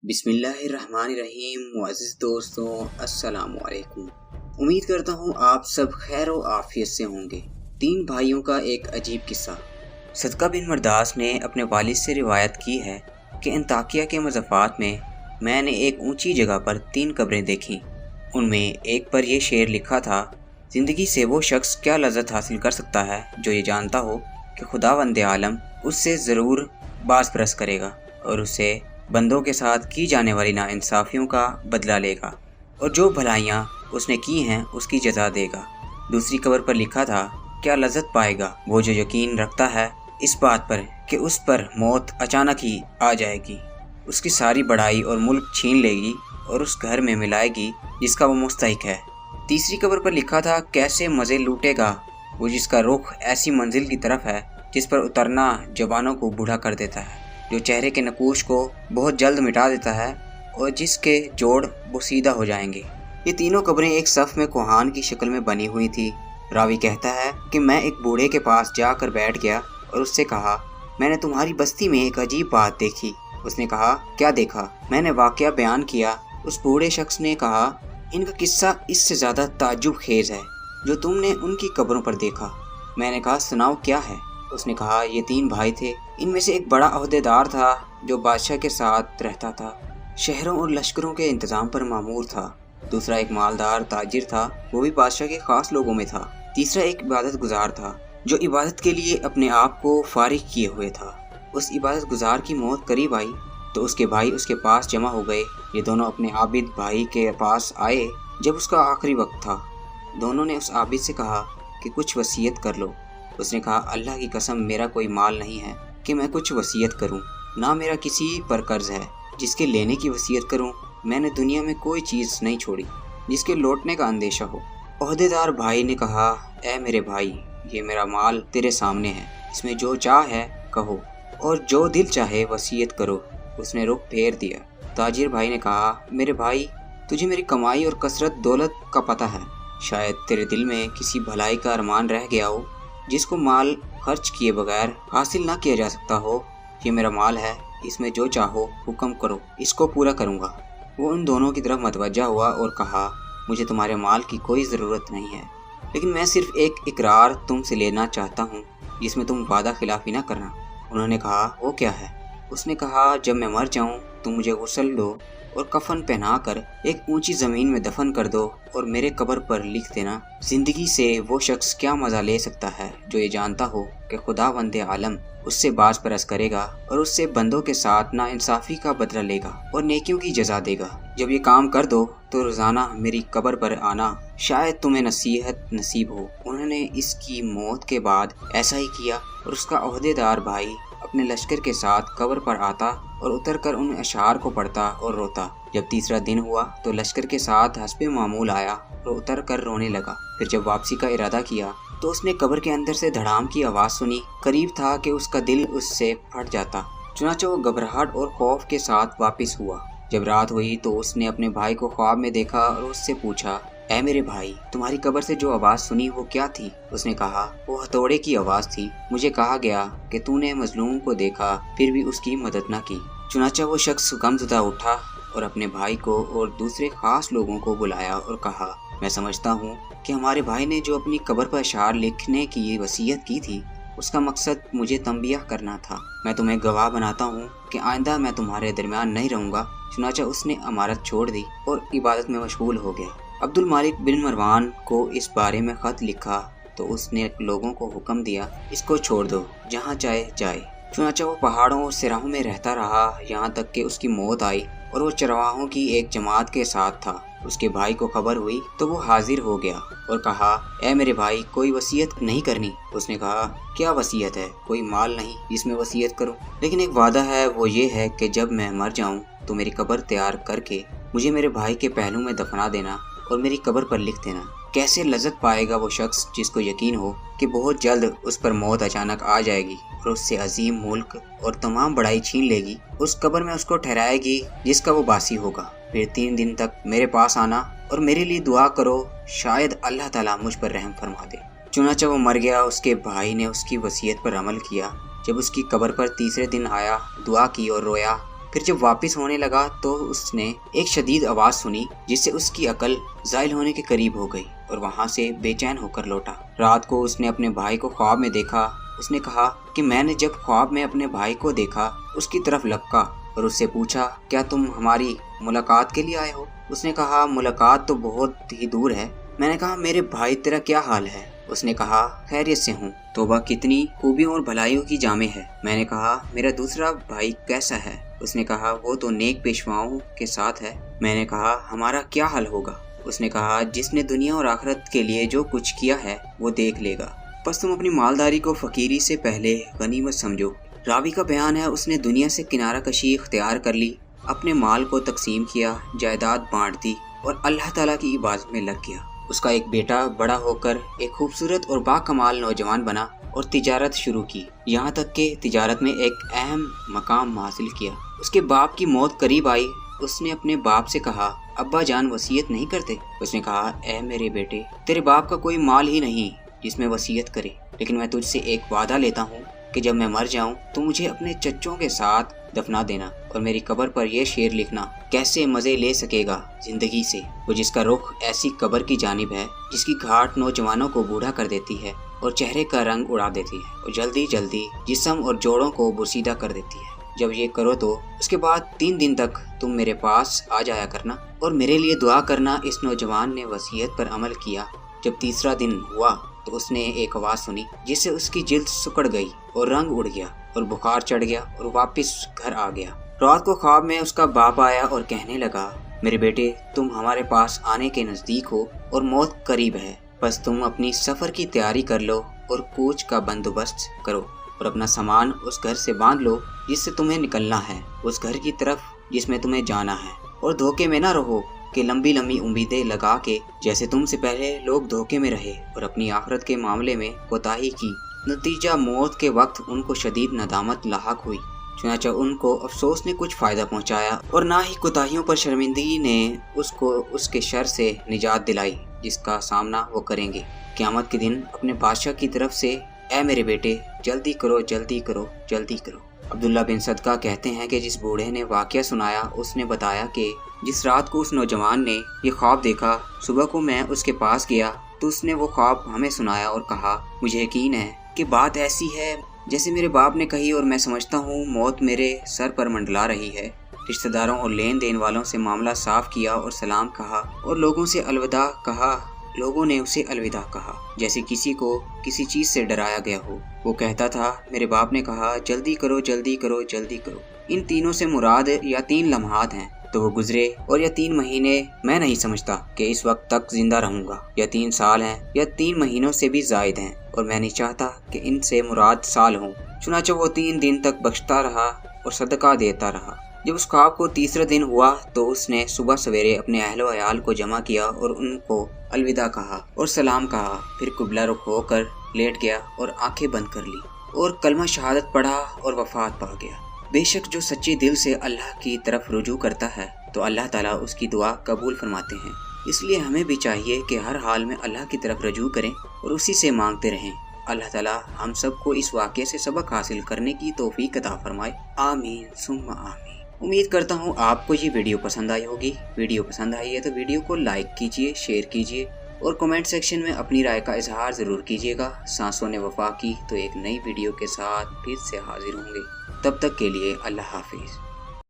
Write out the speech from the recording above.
बिस्मिल्लाहिर्रहमानिर्रहीम। मुअज़्ज़िज़ दोस्तों, अस्सलाम वालेकुम। उम्मीद करता हूँ आप सब खैर व आफियत से होंगे। 3 भाइयों का एक अजीब किस्सा। सदका बिन मरदास ने अपने वालिद से रिवायत की है कि अंताकिया के मज़ाफ़ात में मैंने एक ऊंची जगह पर 3 कब्रें देखीं। उनमें एक पर यह शेर लिखा था, ज़िंदगी से वो शख्स क्या लज़्ज़त हासिल कर सकता है जो ये जानता हो कि खुदावंद आलम उससे ज़रूर बाज़ परस करेगा और उसे बंदों के साथ की जाने वाली नाइंसाफ़ियों का बदला लेगा और जो भलाइयाँ उसने की हैं उसकी जज़ा देगा। दूसरी कब्र पर लिखा था, क्या लज़्ज़त पाएगा वो जो यकीन रखता है इस बात पर कि उस पर मौत अचानक ही आ जाएगी, उसकी सारी बड़ाई और मुल्क छीन लेगी और उस घर में मिलाएगी जिसका वो मुस्तहिक है। तीसरी कब्र पर लिखा था, कैसे मज़े लूटेगा वो जिसका रुख ऐसी मंजिल की तरफ है जिस पर उतरना जवानों को बूढ़ा कर देता है, जो चेहरे के नकूश को बहुत जल्द मिटा देता है और जिसके जोड़ वो सीधा हो जाएंगे। ये तीनों कब्रें एक सफ़ में कोहान की शक्ल में बनी हुई थी। रावी कहता है कि मैं एक बूढ़े के पास जाकर बैठ गया और उससे कहा, मैंने तुम्हारी बस्ती में एक अजीब बात देखी। उसने कहा, क्या देखा? मैंने वाक़या बयान किया। उस बूढ़े शख्स ने कहा, इनका किस्सा इससे ज़्यादा ताज्जुब खेज़ है जो तुमने उनकी कब्रों पर देखा। मैंने कहा, सुनाओ क्या है? उसने कहा, ये 3 भाई थे। इनमें से एक बड़ा ओहदेदार था जो बादशाह के साथ रहता था, शहरों और लश्करों के इंतज़ाम पर मामूर था। दूसरा एक मालदार ताजिर था, वो भी बादशाह के खास लोगों में था। तीसरा एक इबादत गुजार था जो इबादत के लिए अपने आप को फारिग किए हुए था। उस इबादत गुजार की मौत करीब आई तो उसके भाई उसके पास जमा हो गए। ये दोनों अपने आबिद भाई के पास आए जब उसका आखिरी वक्त था। दोनों ने उस आबिद से कहा कि कुछ वसीयत कर लो। उसने कहा, अल्लाह की कसम, मेरा कोई माल नहीं है कि मैं कुछ वसीयत करूं, ना मेरा किसी पर कर्ज है जिसके लेने की वसीयत करूं। मैंने दुनिया में कोई चीज़ नहीं छोड़ी जिसके लौटने का अंदेशा हो। ओहदेदार भाई ने कहा, ऐ मेरे भाई, ये मेरा माल तेरे सामने है, इसमें जो चाह है कहो और जो दिल चाहे वसीयत करो। उसने रुख फेर दिया। ताजिर भाई ने कहा, मेरे भाई, तुझे मेरी कमाई और कसरत दौलत का पता है। शायद तेरे दिल में किसी भलाई का अरमान रह गया हो जिसको माल खर्च किए बगैर हासिल ना किया जा सकता हो। ये मेरा माल है, इसमें जो चाहो हुक्म करो, इसको पूरा करूँगा। वो उन दोनों की तरफ मतवज्जा हुआ और कहा, मुझे तुम्हारे माल की कोई ज़रूरत नहीं है, लेकिन मैं सिर्फ एक इकरार तुमसे लेना चाहता हूँ जिसमें तुम वादा खिलाफी ना करना। उन्होंने कहा, वो क्या है? उसने कहा, जब मैं मर जाऊँ तुम मुझे गुस्ल दो और कफन पहना कर एक ऊंची ज़मीन में दफन कर दो और मेरे कब्र पर लिख देना, ज़िंदगी से वो शख्स क्या मज़ा ले सकता है जो ये जानता हो कि खुदावंद आलम उससे बाज़ परस करेगा और उससे बंदों के साथ नाइंसाफ़ी का बदला लेगा और नेकियों की जज़ा देगा। जब ये काम कर दो तो रोज़ाना मेरी कब्र पर आना, शायद तुम्हें नसीहत नसीब हो। उन्होंने इसकी मौत के बाद ऐसा ही किया और उसका ओहदेदार भाई अपने लश्कर के साथ कब्र पर आता और उतरकर उन अशार को पढ़ता और रोता। जब तीसरा दिन हुआ तो लश्कर के साथ हस्बे मामूल आया और उतर कर रोने लगा। फिर जब वापसी का इरादा किया तो उसने कब्र के अंदर से धड़ाम की आवाज़ सुनी। करीब था कि उसका दिल उससे फट जाता। चुनांचे वो घबराहट और खौफ के साथ वापस हुआ। जब रात हुई तो उसने अपने भाई को ख्वाब में देखा और उससे पूछा, ऐ मेरे भाई, तुम्हारी कब्र से जो आवाज़ सुनी वो क्या थी? उसने कहा, वो हथौड़े की आवाज़ थी। मुझे कहा गया कि तूने मजलूम को देखा फिर भी उसकी मदद न की। चुनांचे वो शख्स गमज़दा उठा और अपने भाई को और दूसरे खास लोगों को बुलाया और कहा, मैं समझता हूँ कि हमारे भाई ने जो अपनी कब्र पर अशार लिखने की वसीयत की थी उसका मकसद मुझे तंबिया करना था। मैं तुम्हें गवाह बनाता हूँ कि आइंदा मैं तुम्हारे दरमियान नहीं रहूँगा। चुनांचे उसने अमारत छोड़ दी और इबादत में मशगूल हो गया। अब्दुल मालिक बिन मरवान को इस बारे में ख़त लिखा तो उसने लोगों को हुक्म दिया, इसको छोड़ दो, जहाँ चाहे जाए। चुनांचे वो पहाड़ों और सिराहों में रहता रहा यहाँ तक कि उसकी मौत आई और वो चरवाहों की एक जमात के साथ था। उसके भाई को खबर हुई तो वो हाजिर हो गया और कहा, ऐ मेरे भाई, कोई वसीयत नहीं करनी? उसने कहा, क्या वसीयत है? कोई माल नहीं जिसमें वसीयत करूं, लेकिन एक वादा है, वो ये है कि जब मैं मर जाऊं तो मेरी कब्र तैयार करके मुझे मेरे भाई के पहलू में दफना देना और मेरी कब्र पर लिख देना। कैसे लज़्ज़त पाएगा वो शख्स जिसको यकीन हो कि बहुत जल्द उस पर मौत अचानक आ जाएगी और उससे अजीम मुल्क और तमाम बड़ाई छीन लेगी। उस कब्र में उसको ठहराएगी जिसका वो बासी होगा। फिर 3 दिन तक मेरे पास आना और मेरे लिए दुआ करो, शायद अल्लाह ताला मुझ पर रहम फरमा दे। चुनांचे वो मर गया। उसके भाई ने उसकी वसीयत पर अमल किया। जब उसकी कब्र पर तीसरे दिन आया, दुआ की और रोया। پھر جب واپس ہونے لگا تو اس نے ایک شدید آواز سنی جس سے اس کی عقل زائل ہونے کے قریب ہو گئی اور وہاں سے بے چین ہو کر لوٹا۔ رات کو اس نے اپنے بھائی کو خواب میں دیکھا۔ اس نے کہا کہ میں نے جب خواب میں اپنے بھائی کو دیکھا اس کی طرف لپکا اور اس سے پوچھا کیا تم ہماری ملاقات کے لیے آئے ہو؟ اس نے کہا ملاقات تو بہت ہی دور ہے۔ میں نے کہا میرے بھائی تیرا کیا حال ہے؟ اس نے کہا خیریت سے ہوں۔ توبہ کتنی خوبیوں اور بھلائیوں کی جامع ہے۔ میں نے کہا میرا دوسرا بھائی کیسا ہے؟ اس نے کہا وہ تو نیک پیشواؤں کے ساتھ ہے۔ میں نے کہا ہمارا کیا حل ہوگا؟ اس نے کہا جس نے دنیا اور آخرت کے لیے جو کچھ کیا ہے وہ دیکھ لے گا، بس تم اپنی مالداری کو فقیری سے پہلے غنیمت سمجھو۔ راوی کا بیان ہے اس نے دنیا سے کنارہ کشی اختیار کر لی، اپنے مال کو تقسیم کیا، جائیداد بانٹ دی اور اللہ تعالیٰ کی عبادت میں لگ گیا۔ اس کا ایک بیٹا بڑا ہو کر ایک خوبصورت اور باکمال نوجوان بنا اور تجارت شروع کی، یہاں تک کہ تجارت میں ایک اہم مقام حاصل کیا۔ اس کے باپ کی موت قریب آئی۔ اس نے اپنے باپ سے کہا ابا جان وصیت نہیں کرتے؟ اس نے کہا اے میرے بیٹے تیرے باپ کا کوئی مال ہی نہیں جس میں وصیت کرے، لیکن میں تجھ سے ایک وعدہ لیتا ہوں کہ جب میں مر جاؤں تو مجھے اپنے چچوں کے ساتھ دفنا دینا اور میری قبر پر یہ شعر لکھنا، کیسے مزے لے سکے گا زندگی سے وہ جس کا رخ ایسی قبر کی جانب ہے جس کی گھاٹ نوجوانوں کو بوڑھا کر دیتی ہے اور چہرے کا رنگ اڑا دیتی ہے اور جلدی جلدی جسم اور جوڑوں کو بوسیدہ کر دیتی ہے۔ جب یہ کرو تو اس کے بعد 3 دن تک تم میرے پاس آ جایا کرنا اور میرے لیے دعا کرنا۔ اس نوجوان نے وصیت پر عمل کیا۔ جب تیسرا دن ہوا تو اس نے ایک آواز سنی جس سے اس کی جلد سکڑ گئی اور رنگ اڑ گیا اور بخار چڑھ گیا اور واپس گھر آ گیا۔ رات کو خواب میں اس کا باپ آیا اور کہنے لگا میرے بیٹے تم ہمارے پاس آنے کے نزدیک ہو اور موت قریب ہے، بس تم اپنی سفر کی تیاری کر لو اور کوچ کا بندوبست کرو اور اپنا سامان اس گھر سے باندھ لو جس سے تمہیں نکلنا ہے، اس گھر کی طرف جس میں تمہیں جانا ہے، اور دھوکے میں نہ رہو کہ لمبی لمبی امیدیں لگا کے جیسے تم سے پہلے لوگ دھوکے میں رہے اور اپنی آخرت کے معاملے میں کوتاہی کی، نتیجہ موت کے وقت ان کو شدید ندامت لاحق ہوئی۔ چنانچہ ان کو افسوس نے کچھ فائدہ پہنچایا اور نہ ہی کوتاہیوں پر شرمندگی نے اس کو اس کے شر سے نجات دلائی جس کا سامنا وہ کریں گے۔ قیامت کے دن اپنے بادشاہ کی طرف سے اے میرے بیٹے جلدی کرو جلدی کرو جلدی کرو۔ عبداللہ بن صدقہ کہتے ہیں کہ جس بوڑھے نے واقعہ سنایا اس نے بتایا کہ جس رات کو اس نوجوان نے یہ خواب دیکھا، صبح کو میں اس کے پاس گیا تو اس نے وہ خواب ہمیں سنایا اور کہا مجھے یقین ہے کہ بات ایسی ہے جیسے میرے باپ نے کہی اور میں سمجھتا ہوں موت میرے سر پر منڈلا رہی ہے۔ رشتہ داروں اور لین دین والوں سے معاملہ صاف کیا اور سلام کہا اور لوگوں سے الوداع کہا۔ لوگوں نے اسے الوداع کہا جیسے کسی کو کسی چیز سے ڈرایا گیا ہو۔ وہ کہتا تھا میرے باپ نے کہا جلدی کرو جلدی کرو جلدی کرو۔ ان تینوں سے مراد یا 3 لمحات ہیں تو وہ گزرے اور یا 3 مہینے، میں نہیں سمجھتا کہ اس وقت تک زندہ رہوں گا، یا 3 سال ہیں یا 3 مہینوں سے بھی زائد ہیں، اور میں نہیں چاہتا کہ ان سے مراد سال ہوں۔ چنانچہ وہ 3 دن تک بخشتا رہا اور صدقہ دیتا رہا۔ جب اس خواب کو تیسرا دن ہوا تو اس نے صبح سویرے اپنے اہل و عیال کو جمع کیا اور ان کو الوداع کہا اور سلام کہا، پھر قبلہ رخ ہو کر لیٹ گیا اور آنکھیں بند کر لی اور کلمہ شہادت پڑھا اور وفات پا گیا۔ بے شک جو سچے دل سے اللہ کی طرف رجوع کرتا ہے تو اللہ تعالیٰ اس کی دعا قبول فرماتے ہیں، اس لیے ہمیں بھی چاہیے کہ ہر حال میں اللہ کی طرف رجوع کریں اور اسی سے مانگتے رہیں۔ اللہ تعالیٰ ہم سب کو اس واقعے سے سبق حاصل کرنے کی توفیق عطا فرمائے، آمین ثم آمین۔ امید کرتا ہوں آپ کو یہ ویڈیو پسند آئی ہوگی۔ ویڈیو پسند آئی ہے تو ویڈیو کو لائک کیجئے، شیئر کیجئے اور کمنٹ سیکشن میں اپنی رائے کا اظہار ضرور کیجئے گا۔ سانسوں نے وفا کی تو ایک نئی ویڈیو کے ساتھ پھر سے حاضر ہوں گے، تب تک کے لیے اللہ حافظ۔